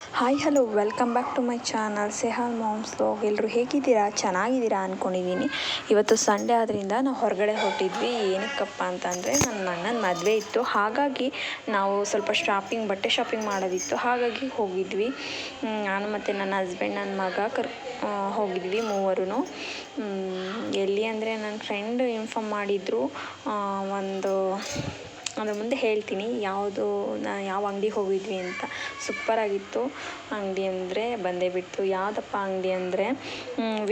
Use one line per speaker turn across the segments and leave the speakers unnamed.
Hi hello welcome back to my channel Sehal moms vlog. ಎಲ್ಲರೂ ಹೇಗಿದ್ದೀರಾ? ಚೆನ್ನಾಗಿದ್ದೀರಾ ಅಂದ್ಕೊಂಡಿದ್ದೀನಿ. ಇವತ್ತು ಸಂಡೇ ಆದ್ದರಿಂದ ನಾವು ಹೊರಗಡೆ ಹೊರಟಿದ್ವಿ. ಏನಕ್ಕಪ್ಪ ಅಂತಂದರೆ ನನ್ನ ಅಣ್ಣನ ಮದುವೆ ಇತ್ತು, ಹಾಗಾಗಿ ನಾವು ಸ್ವಲ್ಪ ಬಟ್ಟೆ ಶಾಪಿಂಗ್ ಮಾಡೋದಿತ್ತು, ಹಾಗಾಗಿ ಹೋಗಿದ್ವಿ. ನಾನು ಮತ್ತು ನನ್ನ ಹಸ್ಬೆಂಡ್, ನನ್ನ ಮಗ ಹೋಗಿದ್ವಿ ಮೂವರು. ಎಲ್ಲಿ ಅಂದರೆ ನನ್ನ ಫ್ರೆಂಡ್ ಇನ್ಫಾರ್ಮ್ ಮಾಡಿದರು. ಅದ್ರ ಮುಂದೆ ಹೇಳ್ತೀನಿ ಯಾವ ಅಂಗಡಿಗೆ ಹೋಗಿದ್ವಿ ಅಂತ. ಸೂಪರಾಗಿತ್ತು ಅಂಗಡಿ ಅಂದರೆ ಬಂದೇ ಬಿಟ್ಟು. ಯಾವುದಪ್ಪ ಅಂಗಡಿ ಅಂದರೆ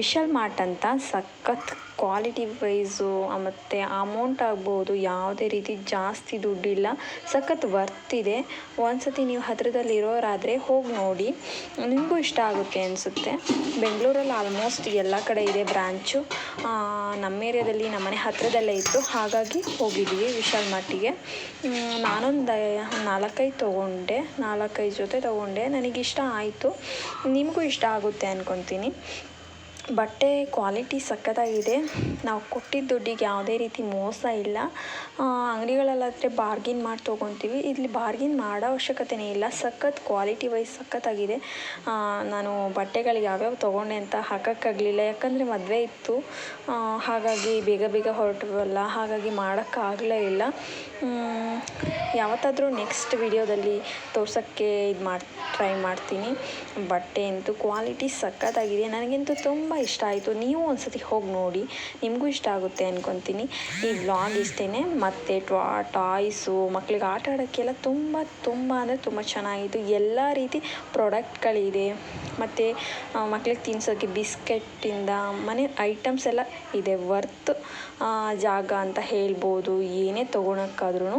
ವಿಶಾಲ್ ಮಾರ್ಟ್ ಅಂತ. ಸಖತ್ ಕ್ವಾಲಿಟಿ ವೈಸು ಮತ್ತು ಅಮೌಂಟ್ ಆಗ್ಬೋದು ಯಾವುದೇ ರೀತಿ ಜಾಸ್ತಿ ದುಡ್ಡಿಲ್ಲ, ಸಖತ್ ವರ್ತ್ ಇದೆ. ಒಂದ್ಸತಿ ನೀವು ಹತ್ತಿರದಲ್ಲಿ ಇರೋರಾದರೆ ಹೋಗಿ ನೋಡಿ, ನಿಮಗೂ ಇಷ್ಟ ಆಗುತ್ತೆ ಅನಿಸುತ್ತೆ. ಬೆಂಗಳೂರಲ್ಲಿ ಆಲ್ಮೋಸ್ಟ್ ಎಲ್ಲ ಕಡೆ ಇದೆ ಬ್ರ್ಯಾಂಚು. ನಮ್ಮ ಏರಿಯಾದಲ್ಲಿ ನಮ್ಮನೆ ಹತ್ತಿರದಲ್ಲೇ ಇತ್ತು, ಹಾಗಾಗಿ ಹೋಗಿದ್ವಿ ವಿಶಾಲ್ ಮಾರ್ಟಿಗೆ. ನಾನೊಂದು 4-5 ಜೊತೆ ತೊಗೊಂಡೆ. ನನಗಿಷ್ಟ ಆಯಿತು, ನಿಮಗೂ ಇಷ್ಟ ಆಗುತ್ತೆ ಅಂದ್ಕೊತೀನಿ. ಬಟ್ಟೆ ಕ್ವಾಲಿಟಿ ಸಖತ್ತಾಗಿದೆ. ನಾವು ಕೊಟ್ಟಿದ್ದ ದುಡ್ಡಿಗೆ ಯಾವುದೇ ರೀತಿ ಮೋಸ ಇಲ್ಲ. ಅಂಗಡಿಗಳಲ್ಲಾದರೆ ಬಾರ್ಗಿನ್ ಮಾಡಿ ತೊಗೊತೀವಿ, ಇಲ್ಲಿ ಬಾರ್ಗಿನ್ ಮಾಡೋ ಅವಶ್ಯಕತೆಯೇ ಇಲ್ಲ. ಸಖತ್ ಕ್ವಾಲಿಟಿ ವೈಸ್ ಸಖತ್ತಾಗಿದೆ. ನಾನು ಬಟ್ಟೆಗಳು ಯಾವ್ಯಾವ ತೊಗೊಂಡೆ ಅಂತ ಹಾಕೋಕ್ಕಾಗಲಿಲ್ಲ, ಯಾಕಂದರೆ ಮದುವೆ ಇತ್ತು, ಹಾಗಾಗಿ ಬೇಗ ಹೊರಟವಲ್ಲ, ಹಾಗಾಗಿ ಮಾಡೋಕ್ಕಾಗಲೇ ಇಲ್ಲ. ಯಾವತ್ತಾದರೂ ನೆಕ್ಸ್ಟ್ ವಿಡಿಯೋದಲ್ಲಿ ತೋರ್ಸೋಕ್ಕೆ ಟ್ರೈ ಮಾಡ್ತೀನಿ. ಬಟ್ಟೆ ಅಂತೂ ಕ್ವಾಲಿಟಿ ಸಖತ್ತಾಗಿದೆ, ನನಗಂತೂ ತುಂಬ ಇಷ್ಟ ಆಯಿತು. ನೀವು ಒಂದ್ಸತಿ ಹೋಗಿ ನೋಡಿ, ನಿಮಗೂ ಇಷ್ಟ ಆಗುತ್ತೆ ಅಂದ್ಕೊತೀನಿ. ಈ ವ್ಲಾಗ್ ಇಷ್ಟೇ. ಮತ್ತು ಟಾಯ್ಸು, ಮಕ್ಕಳಿಗೆ ಆಟ ಆಡೋಕ್ಕೆಲ್ಲ ತುಂಬ ಅಂದರೆ ತುಂಬ ಚೆನ್ನಾಗಿತ್ತು. ಎಲ್ಲ ರೀತಿ ಪ್ರಾಡಕ್ಟ್ಗಳಿದೆ. ಮತ್ತು ಮಕ್ಕಳಿಗೆ ತಿನ್ನಿಸೋಕ್ಕೆ ಬಿಸ್ಕೆಟ್ಟಿಂದ ಮನೆ ಐಟಮ್ಸ್ ಎಲ್ಲ ಇದೆ. ವರ್ತ್ ಜಾಗ ಅಂತ ಹೇಳ್ಬೋದು. ಏನೇ ತೊಗೊಳಕ್ಕಾದ್ರೂ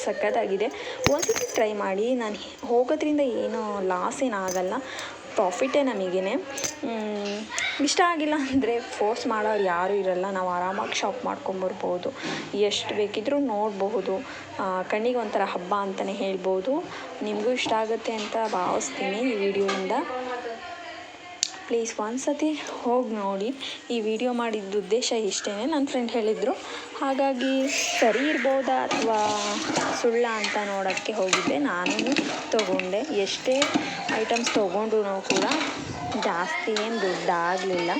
ಸಖತ್ತಾಗಿದೆ. ಒಂದ್ಸತಿ ಟ್ರೈ ಮಾಡಿ. ನಾನು ಹೋಗೋದ್ರಿಂದ ಏನೂ ಲಾಸ್ ಏನಾಗಲ್ಲ, ಪ್ರಾಫಿಟ್ಟೇ ನಮಗೇನೆ. ಇಷ್ಟ ಆಗಿಲ್ಲ ಅಂದರೆ ಫೋರ್ಸ್ ಮಾಡೋರು ಯಾರೂ ಇರಲ್ಲ. ನಾವು ಆರಾಮಾಗಿ ಶಾಪ್ ಮಾಡ್ಕೊಂಬರ್ಬೋದು, ಎಷ್ಟು ಬೇಕಿದ್ರೂ ನೋಡಬಹುದು. ಕಣ್ಣಿಗೆ ಒಂಥರ ಹಬ್ಬ ಅಂತಲೇ ಹೇಳ್ಬೋದು. ನಿಮಗೂ ಇಷ್ಟ ಆಗುತ್ತೆ ಅಂತ ಭಾವಿಸ್ತೀನಿ ಈ ವಿಡಿಯೋಯಿಂದ. ಪ್ಲೀಸ್ ಒಂದ್ಸತಿ ಹೋಗಿ ನೋಡಿ. ಈ ವಿಡಿಯೋ ಮಾಡಿದ್ದ ಉದ್ದೇಶ ಇಷ್ಟೇ. ನನ್ನ ಫ್ರೆಂಡ್ ಹೇಳಿದರು, ಹಾಗಾಗಿ ಸರಿ ಇರ್ಬೋದಾ ಅಥವಾ ಸುಳ್ಳ ಅಂತ ನೋಡೋಕ್ಕೆ ಹೋಗಿದ್ದೆ. ನಾನು ತೊಗೊಂಡೆ. ಎಷ್ಟೇ ಐಟಮ್ಸ್ ತೊಗೊಂಡ್ರು ಕೂಡ ಜಾಸ್ತಿ ಏನು ದುಡ್ಡು ಆಗಲಿಲ್ಲ,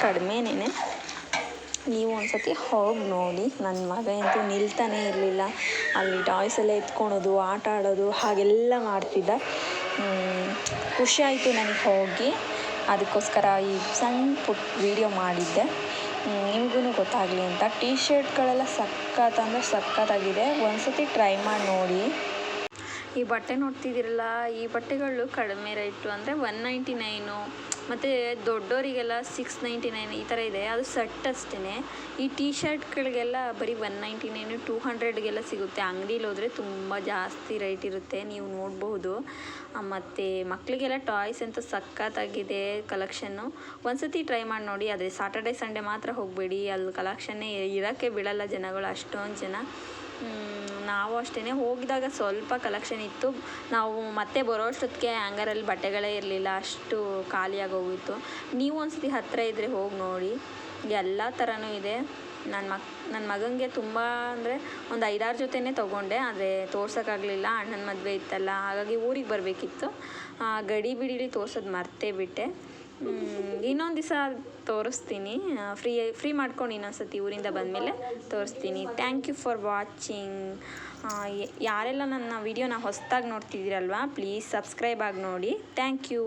ಕಡಿಮೆನೇ. ನೀವು ಒಂದ್ಸತಿ ಹೋಗಿ ನೋಡಿ. ನನ್ನ ಮಗ ಅಂತೂ ನಿಲ್ತಾನೇ ಇರಲಿಲ್ಲ. ಅಲ್ಲಿ ಟಾಯ್ಸ್ ಎಲ್ಲ ಎತ್ಕೊಳೋದು, ಆಟ ಆಡೋದು ಹಾಗೆಲ್ಲ ಮಾಡ್ತಿದ್ದ. ಖುಷಿ ಆಯಿತು ನನಗೆ ಹೋಗಿ. ಅದಕ್ಕೋಸ್ಕರ ಈ ಸಣ್ಣ ಪುಟ್ಟ ವಿಡಿಯೋ ಮಾಡಿದ್ದೆ, ನಿಮಗೂ ಗೊತ್ತಾಗಲಿ ಅಂತ. ಟೀ ಶರ್ಟ್ಗಳೆಲ್ಲ ಸಖತ್ತಾಗಿದೆ. ಒಂದ್ಸತಿ ಟ್ರೈ ಮಾಡಿ ನೋಡಿ. ಈ ಬಟ್ಟೆ ನೋಡ್ತಿದ್ದೀರಲ್ಲ, ಈ ಬಟ್ಟೆಗಳು ಕಡಿಮೆ ರೇಟು ಅಂದರೆ 199, ಮತ್ತು ದೊಡ್ಡವರಿಗೆಲ್ಲ 699 ಈ ಥರ ಇದೆ. ಅದು ಸೆಟ್ ಅಷ್ಟೇ. ಈ ಟೀ ಶರ್ಟ್ಗಳಿಗೆಲ್ಲ ಬರೀ 199, 200ಗೆಲ್ಲ ಸಿಗುತ್ತೆ. ಅಂಗಡೀಲಿ ಹೋದರೆ ತುಂಬ ಜಾಸ್ತಿ ರೇಟ್ ಇರುತ್ತೆ, ನೀವು ನೋಡ್ಬೋದು. ಮತ್ತು ಮಕ್ಕಳಿಗೆಲ್ಲ ಟಾಯ್ಸ್ ಅಂತ ಸಖತ್ತಾಗಿದೆ ಕಲೆಕ್ಷನ್ನು. ಒಂದ್ಸತಿ ಟ್ರೈ ಮಾಡಿ ನೋಡಿ. ಆದರೆ ಸಾಟರ್ಡೆ ಸಂಡೇ ಮಾತ್ರ ಹೋಗಬೇಡಿ, ಅಲ್ಲಿ ಕಲೆಕ್ಷನ್ನೇ ಇರೋಕ್ಕೆ ಬಿಡಲ್ಲ ಜನಗಳು, ಅಷ್ಟೊಂದು ಜನ. ನಾವು ಅಷ್ಟೇ ಹೋಗಿದಾಗ ಸ್ವಲ್ಪ ಕಲೆಕ್ಷನ್ ಇತ್ತು. ನಾವು ಮತ್ತೆ ಬರೋಷ್ಟೊತ್ತಿಗೆ ಹ್ಯಾಂಗರಲ್ಲಿ ಬಟ್ಟೆಗಳೇ ಇರಲಿಲ್ಲ, ಅಷ್ಟು ಖಾಲಿಯಾಗೋಗಿತ್ತು. ನೀವು ಒಂದ್ಸತಿ ಹತ್ತಿರ ಇದ್ದರೆ ಹೋಗಿ ನೋಡಿ, ಎಲ್ಲ ಥರನೂ ಇದೆ. ನನ್ನ ಮಗನಿಗೆ ತುಂಬ ಅಂದರೆ ಒಂದು 5-6 ಜೊತೆನೇ ತೊಗೊಂಡೆ, ಆದರೆ ತೋರ್ಸೋಕ್ಕಾಗಲಿಲ್ಲ. ಅಣ್ಣನ ಮದುವೆ ಇತ್ತಲ್ಲ, ಹಾಗಾಗಿ ಊರಿಗೆ ಬರಬೇಕಿತ್ತು. ಗಡಿಬಿಡಿಲಿ ತೋರ್ಸೋದು ಮರ್ತೇ ಬಿಟ್ಟೆ. ಇನ್ನೊಂದು ದಿವಸ ತೋರಿಸ್ತೀನಿ, ಫ್ರೀ ಮಾಡ್ಕೊಂಡು ಇನ್ನೊಂದು ಸತಿ ಊರಿಂದ ಬಂದಮೇಲೆ ತೋರಿಸ್ತೀನಿ. Thank you for watching. ಯಾರೆಲ್ಲ ನನ್ನ ವಿಡಿಯೋನ ಹೊಸದಾಗಿ ನೋಡ್ತಿದ್ದೀರಲ್ವ, ಪ್ಲೀಸ್ ಸಬ್ಸ್ಕ್ರೈಬ್ ಆಗಿ ನೋಡಿ. Thank you.